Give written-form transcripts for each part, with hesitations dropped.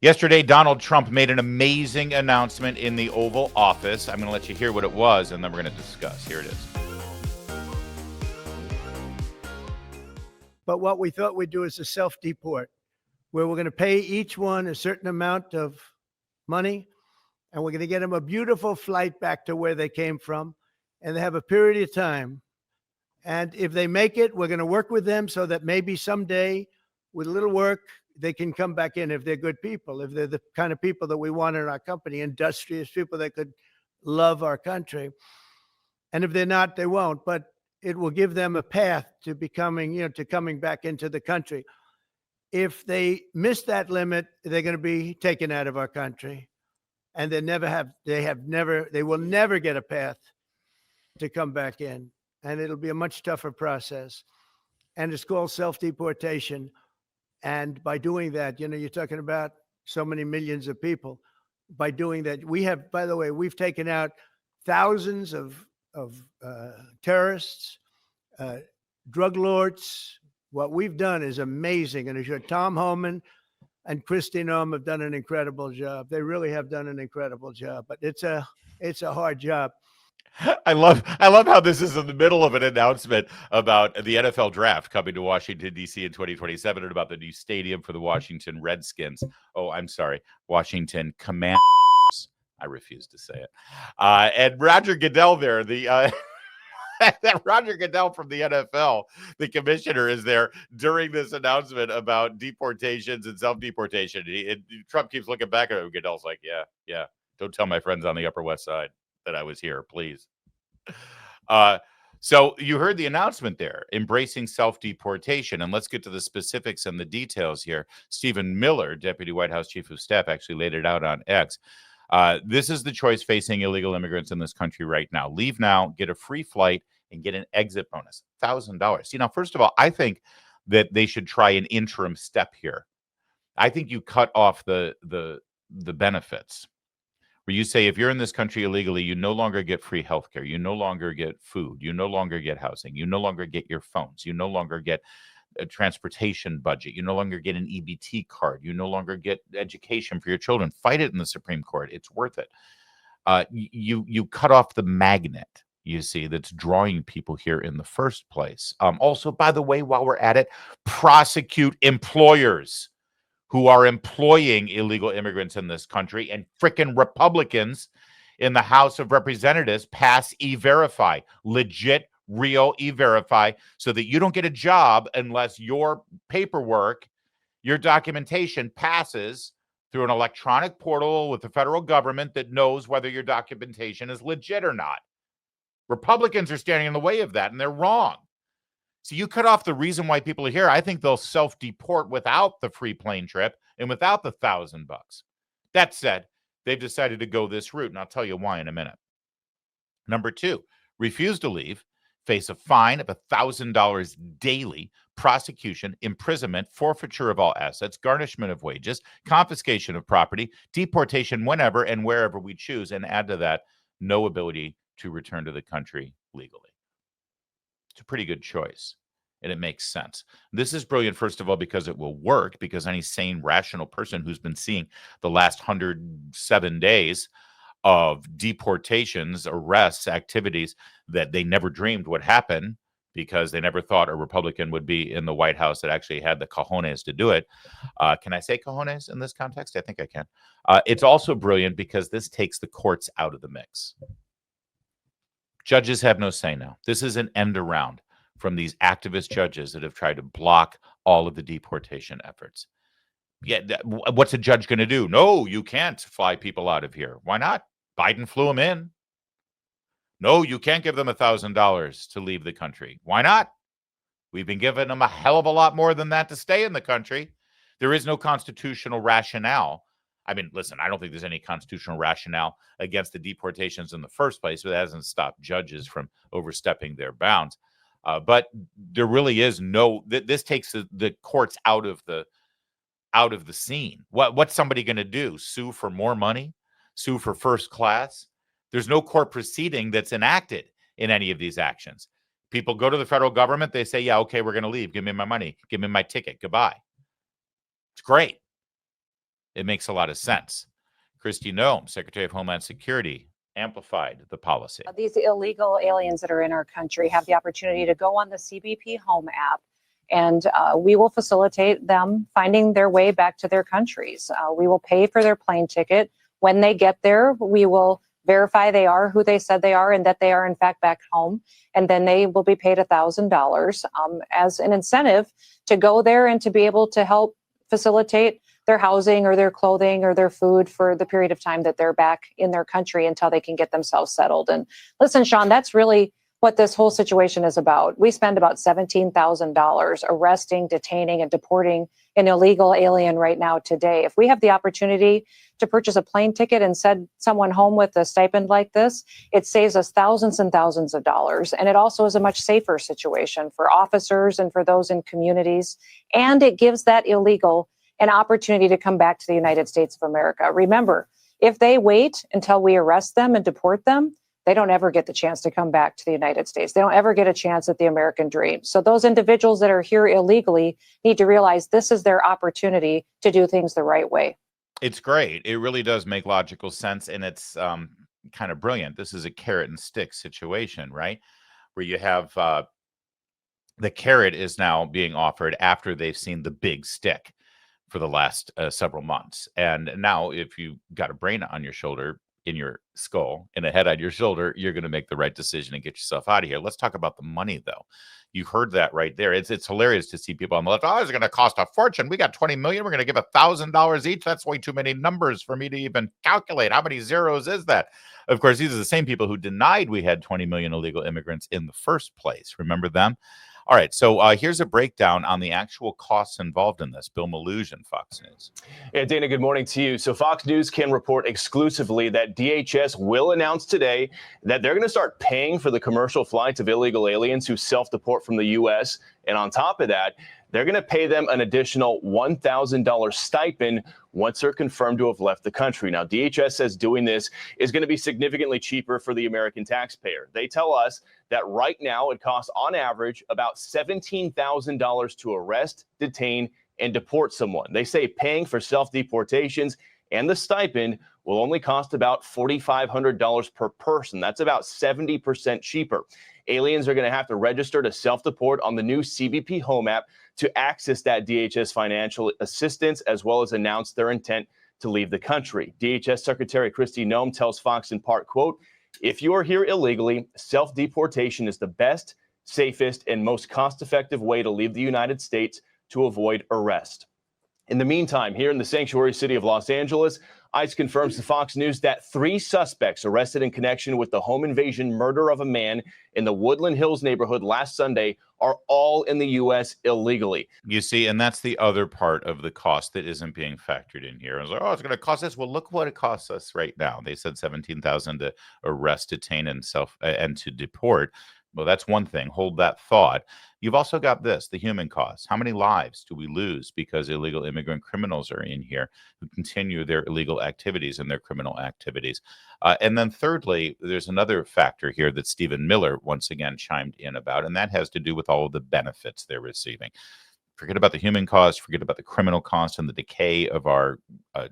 Yesterday, Donald Trump made an amazing announcement in the Oval Office. I'm going to let you hear what it was, and then we're going to discuss. Here it is. But what we thought we'd do is a self-deport, where we're going to pay each one a certain amount of money, and we're going to get them a beautiful flight back to where they came from, and they have a period of time. And if they make it, we're going to work with them so that maybe someday, with a little work, they can come back in if they're good people, if they're the kind of people that we want in our company, industrious people that could love our country. And if they're not, they won't. But it will give them a path to becoming, to coming back into the country. If they miss that limit, they're going to be taken out of our country. And they will never get a path to come back in. And it'll be a much tougher process. And it's called self-deportation. And by doing that, you're talking about so many millions of people. By doing that, by the way, we've taken out thousands of terrorists, drug lords. What we've done is amazing. And I'm sure Tom Homan and Kristi Noem have done an incredible job. They really have done an incredible job, but it's a hard job. I love how this is in the middle of an announcement about the NFL draft coming to Washington, D.C. in 2027 and about the new stadium for the Washington Redskins. Oh, I'm sorry, Washington Commanders. I refuse to say it. And Roger Goodell there, Roger Goodell from the NFL, the commissioner, is there during this announcement about deportations and self-deportation. And Trump keeps looking back at him. Goodell's like, yeah. Don't tell my friends on the Upper West Side that I was here, please. So you heard the announcement there, embracing self-deportation. And let's get to the specifics and the details here. Stephen Miller, Deputy White House Chief of Staff, actually laid it out on X. This is the choice facing illegal immigrants in this country right now. Leave now, get a free flight, and get an exit bonus, $1,000. First of all, I think that they should try an interim step here. I think you cut off the benefits. Where you say if you're in this country illegally, you no longer get free healthcare, you no longer get food, you no longer get housing, you no longer get your phones, you no longer get a transportation budget, you no longer get an EBT card, you no longer get education for your children. Fight it in the Supreme Court. It's worth it. You cut off the magnet, you see, that's drawing people here in the first place. Also, by the way, while we're at it, prosecute employers who are employing illegal immigrants in this country, and frickin' Republicans in the House of Representatives pass E-Verify, legit, real E-Verify, so that you don't get a job unless your paperwork, your documentation passes through an electronic portal with the federal government that knows whether your documentation is legit or not. Republicans are standing in the way of that, and they're wrong. So you cut off the reason why people are here. I think they'll self-deport without the free plane trip and without the $1,000. That said, they've decided to go this route, and I'll tell you why in a minute. Number 2, refuse to leave, face a fine of $1,000 daily, prosecution, imprisonment, forfeiture of all assets, garnishment of wages, confiscation of property, deportation whenever and wherever we choose, and add to that, no ability to return to the country legally. It's a pretty good choice, and it makes sense. This is brilliant, first of all, because it will work, because any sane, rational person who's been seeing the last 107 days of deportations, arrests, activities that they never dreamed would happen because they never thought a Republican would be in the White House that actually had the cojones to do it. Can I say cojones in this context? I think I can. It's also brilliant because this takes the courts out of the mix. Judges have no say now. This is an end around from these activist judges that have tried to block all of the deportation efforts. Yeah, what's a judge going to do? No, you can't fly people out of here. Why not? Biden flew them in. No, you can't give them $1,000 to leave the country. Why not? We've been giving them a hell of a lot more than that to stay in the country. There is no constitutional rationale. I mean, listen, I don't think there's any constitutional rationale against the deportations in the first place, but that hasn't stopped judges from overstepping their bounds. But there really is no. This takes the courts out of the scene. What's somebody going to do? Sue for more money? Sue for first class? There's no court proceeding that's enacted in any of these actions. People go to the federal government. They say, yeah, okay, we're going to leave. Give me my money. Give me my ticket. Goodbye. It's great. It makes a lot of sense. Kristi Noem, Secretary of Homeland Security, amplified the policy. These illegal aliens that are in our country have the opportunity to go on the CBP Home app, and we will facilitate them finding their way back to their countries. We will pay for their plane ticket. When they get there, we will verify they are who they said they are and that they are in fact back home. And then they will be paid $1,000 as an incentive to go there and to be able to help facilitate their housing or their clothing or their food for the period of time that they're back in their country until they can get themselves settled. And listen, Sean, that's really what this whole situation is about. We spend about $17,000 arresting, detaining, and deporting an illegal alien right now today. If we have the opportunity to purchase a plane ticket and send someone home with a stipend like this, it saves us thousands and thousands of dollars. And it also is a much safer situation for officers and for those in communities. And it gives that illegal an opportunity to come back to the United States of America. Remember, if they wait until we arrest them and deport them, they don't ever get the chance to come back to the United States. They don't ever get a chance at the American dream. So those individuals that are here illegally need to realize this is their opportunity to do things the right way. It's great. It really does make logical sense, and it's kind of brilliant. This is a carrot and stick situation, right? Where you have the carrot is now being offered after they've seen the big stick for the last several months. And now if you got a brain on your shoulder, in your skull, and a head on your shoulder, you're going to make the right decision and get yourself out of here. Let's talk about the money, though. You heard that right there. It's hilarious to see people on the left. Oh, it's going to cost a fortune. We got 20 million. We're going to give $1,000 each. That's way too many numbers for me to even calculate. How many zeros is that? Of course, these are the same people who denied we had 20 million illegal immigrants in the first place. Remember them? All right, so here's a breakdown on the actual costs involved in this. Bill Maloogian, Fox News. Yeah, Dana, good morning to you. So Fox News can report exclusively that DHS will announce today that they're going to start paying for the commercial flights of illegal aliens who self-deport from the U.S. And on top of that, they're going to pay them an additional $1,000 stipend once they're confirmed to have left the country. Now, DHS says doing this is going to be significantly cheaper for the American taxpayer. They tell us that right now it costs on average about $17,000 to arrest, detain, and deport someone. They say paying for self-deportations and the stipend will only cost about $4,500 per person. That's about 70% cheaper. Aliens are going to have to register to self-deport on the new CBP Home app to access that DHS financial assistance, as well as announce their intent to leave the country. DHS Secretary Kristi Noem tells Fox in part, quote, "If you are here illegally, self-deportation is the best, safest, and most cost-effective way to leave the United States to avoid arrest." In the meantime, here in the sanctuary city of Los Angeles, ICE confirms to Fox News that 3 suspects arrested in connection with the home invasion murder of a man in the Woodland Hills neighborhood last Sunday are all in the U.S. illegally. You see, and that's the other part of the cost that isn't being factored in here. It's like, oh, it's going to cost us. Well, look what it costs us right now. They said $17,000 to arrest, detain, and to deport. Well, that's one thing. Hold that thought. You've also got this, the human cost. How many lives do we lose because illegal immigrant criminals are in here who continue their illegal activities and their criminal activities? And then thirdly, there's another factor here that Stephen Miller once again chimed in about, and that has to do with all of the benefits they're receiving. Forget about the human cost, forget about the criminal cost and the decay of our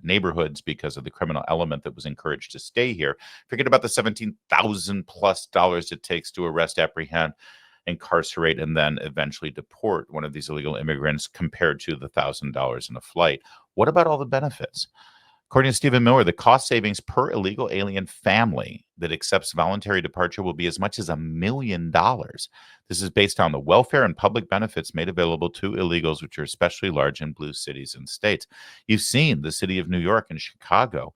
neighborhoods because of the criminal element that was encouraged to stay here. Forget about the $17,000+ it takes to arrest, apprehend, incarcerate, and then eventually deport one of these illegal immigrants compared to the $1,000 in a flight. What about all the benefits? According to Stephen Miller, the cost savings per illegal alien family that accepts voluntary departure will be as much as $1 million. This is based on the welfare and public benefits made available to illegals, which are especially large in blue cities and states. You've seen the city of New York and Chicago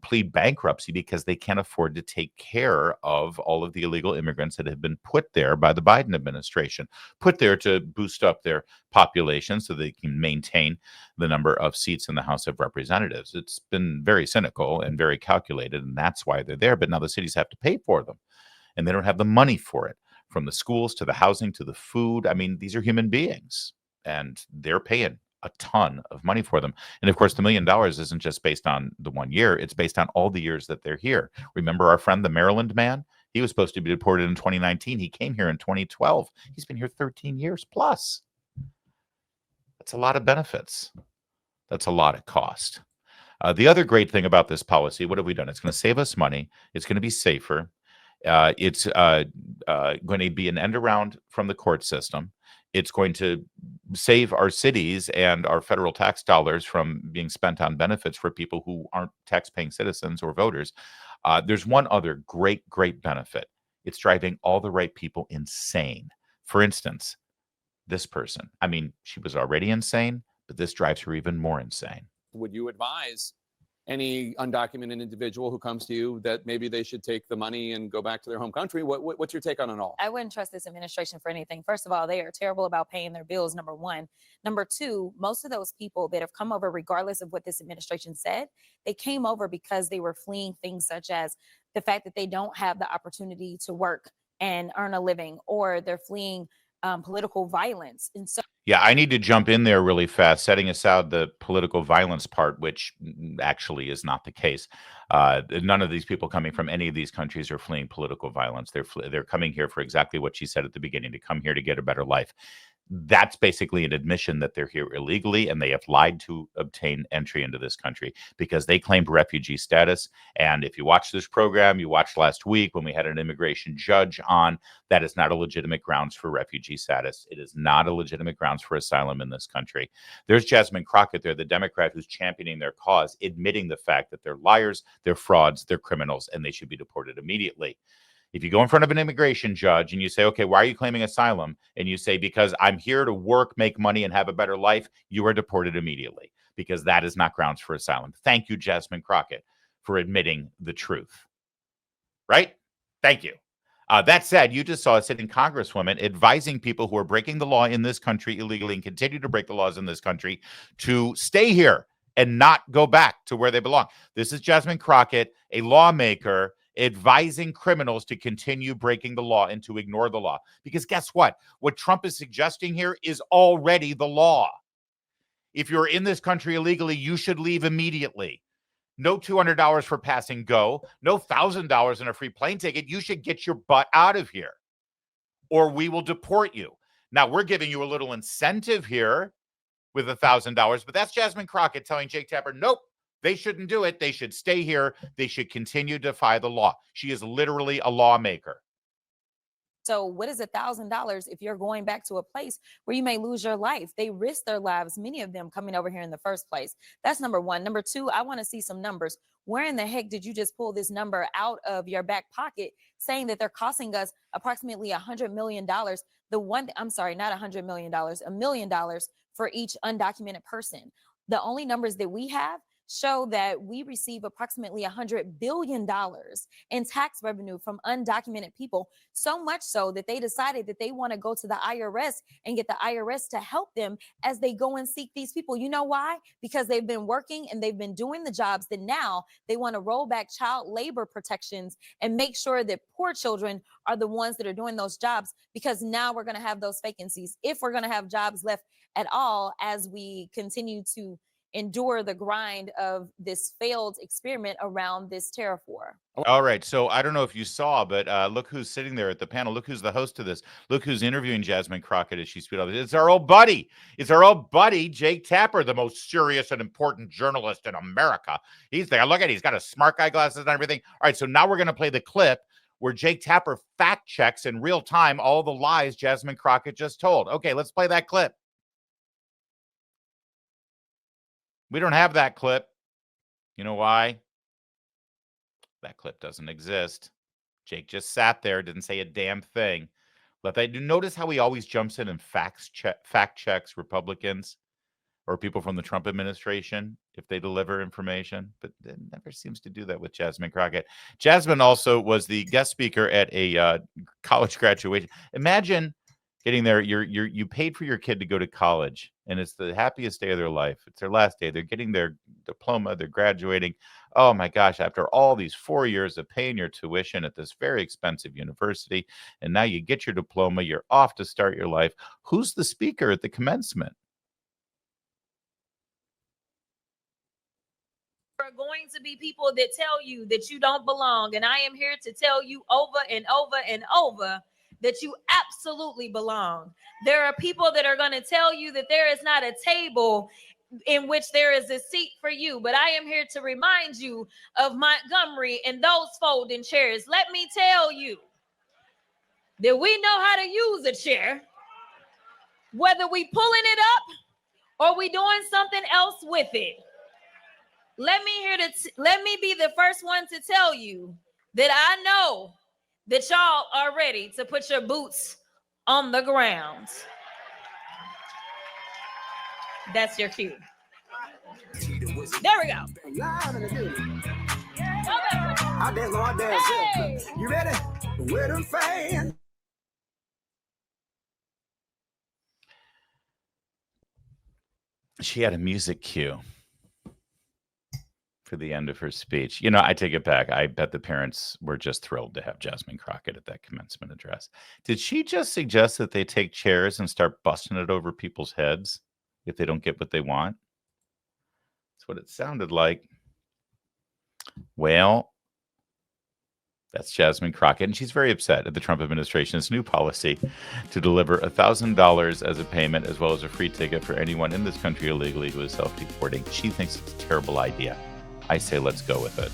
plead bankruptcy because they can't afford to take care of all of the illegal immigrants that have been put there by the Biden administration, put there to boost up their population so they can maintain the number of seats in the House of Representatives. It's been very cynical and very calculated, and that's why they're there. But now the cities have to pay for them, and they don't have the money for it, from the schools to the housing to the food. I mean, these are human beings, and they're paying a ton of money for them. And of course, the $1 million isn't just based on the 1 year. It's based on all the years that they're here. Remember our friend, the Maryland man? He was supposed to be deported in 2019. He came here in 2012. He's been here 13 years plus. That's a lot of benefits. That's a lot of cost. The other great thing about this policy, what have we done? It's going to save us money. It's going to be safer. It's going to be an end around from the court system. It's going to save our cities and our federal tax dollars from being spent on benefits for people who aren't tax-paying citizens or voters. There's one other great benefit. It's driving all the right people insane. For instance, this person. I mean, she was already insane, but this drives her even more insane. Would you advise any undocumented individual who comes to you that maybe they should take the money and go back to their home country? What's your take on it all? I wouldn't trust this administration for anything. First of all, they are terrible about paying their bills, number one. Number two, most of those people that have come over, regardless of what this administration said, they came over because they were fleeing things such as the fact that they don't have the opportunity to work and earn a living, or they're fleeing political violence. And so Yeah, I need to jump in there really fast, setting aside the political violence part, which actually is not the case. None of these people coming from any of these countries are fleeing political violence. They're coming here for exactly what she said at the beginning, to come here to get a better life. That's basically an admission that they're here illegally, and they have lied to obtain entry into this country because they claimed refugee status. And if you watch this program, you watched last week when we had an immigration judge on, that is not a legitimate grounds for refugee status. It is not a legitimate grounds for asylum in this country. There's Jasmine Crockett there, the Democrat who's championing their cause, admitting the fact that they're liars, they're frauds, they're criminals, and they should be deported immediately. If you go in front of an immigration judge and you say, okay, why are you claiming asylum? And you say, because I'm here to work, make money, and have a better life, you are deported immediately, because that is not grounds for asylum. Thank you, Jasmine Crockett, for admitting the truth. Right? Thank you. That said, you just saw a sitting congresswoman advising people who are breaking the law in this country illegally and continue to break the laws in this country to stay here and not go back to where they belong. This is Jasmine Crockett, a lawmaker, advising criminals to continue breaking the law and to ignore the law. Because guess what? What Trump is suggesting here is already the law. If you're in this country illegally, you should leave immediately. No $200 for passing go. No $1,000 in a free plane ticket. You should get your butt out of here, or we will deport you. Now, we're giving you a little incentive here with $1,000, but that's Jasmine Crockett telling Jake Tapper, nope, they shouldn't do it. They should stay here. They should continue to defy the law. She is literally a lawmaker. So what is $1,000 if you're going back to a place where you may lose your life? They risk their lives, many of them coming over here in the first place. That's number one. Number two, I want to see some numbers. Where in the heck did you just pull this number out of your back pocket saying that they're costing us approximately $100 million? I'm sorry, not $100 million, $1 million for each undocumented person. The only numbers that we have show that we receive approximately $100 billion in tax revenue from undocumented people, so much so that they decided that they want to go to the IRS and get the IRS to help them as they go and seek these people. You know why? Because they've been working and they've been doing the jobs that now they want to roll back child labor protections and make sure that poor children are the ones that are doing those jobs, because now we're going to have those vacancies, if we're going to have jobs left at all, as we continue to endure the grind of this failed experiment around this tariff war. All right. So I don't know if you saw, but look who's sitting there at the panel. Look who's the host of this. Look who's interviewing Jasmine Crockett as she speaks. It's our old buddy. It's our old buddy, Jake Tapper, the most serious and important journalist in America. He's there. Look at it. He's got a smart guy glasses and everything. All right. So now we're going to play the clip where Jake Tapper fact checks in real time all the lies Jasmine Crockett just told. Okay, let's play that clip. We don't have that clip. You know why? That clip doesn't exist. Jake just sat there, didn't say a damn thing. But they do notice how he always jumps in and fact checks Republicans or people from the Trump administration if they deliver information, but it never seems to do that with Jasmine Crockett. Jasmine also was the guest speaker at a college graduation. Imagine getting there, you paid for your kid to go to college, and it's the happiest day of their life. It's their last day. They're getting their diploma. They're graduating. Oh my gosh, after all these 4 years of paying your tuition at this very expensive university, and now you get your diploma, you're off to start your life. Who's the speaker at the commencement? Are going to be people that tell you that you don't belong, and I am here to tell you over and over and over that you absolutely belong. There are people that are going to tell you that there is not a table in which there is a seat for you. But I am here to remind you of Montgomery and those folding chairs. Let me tell you that we know how to use a chair, whether we pulling it up or we doing something else with it. Let me be the first one to tell you that I know that y'all are ready to put your boots on the ground. That's your cue. There we go. Hey. You ready? With a fan. She had a music cue for the end of her speech. You know, I take it back. I bet the parents were just thrilled to have Jasmine Crockett at that commencement address. Did she just suggest that they take chairs and start busting it over people's heads if they don't get what they want? That's what it sounded like. Well, that's Jasmine Crockett, and she's very upset at the Trump administration's new policy to deliver $1,000 as a payment, as well as a free ticket for anyone in this country illegally who is self-deporting. She thinks it's a terrible idea. I say let's go with it.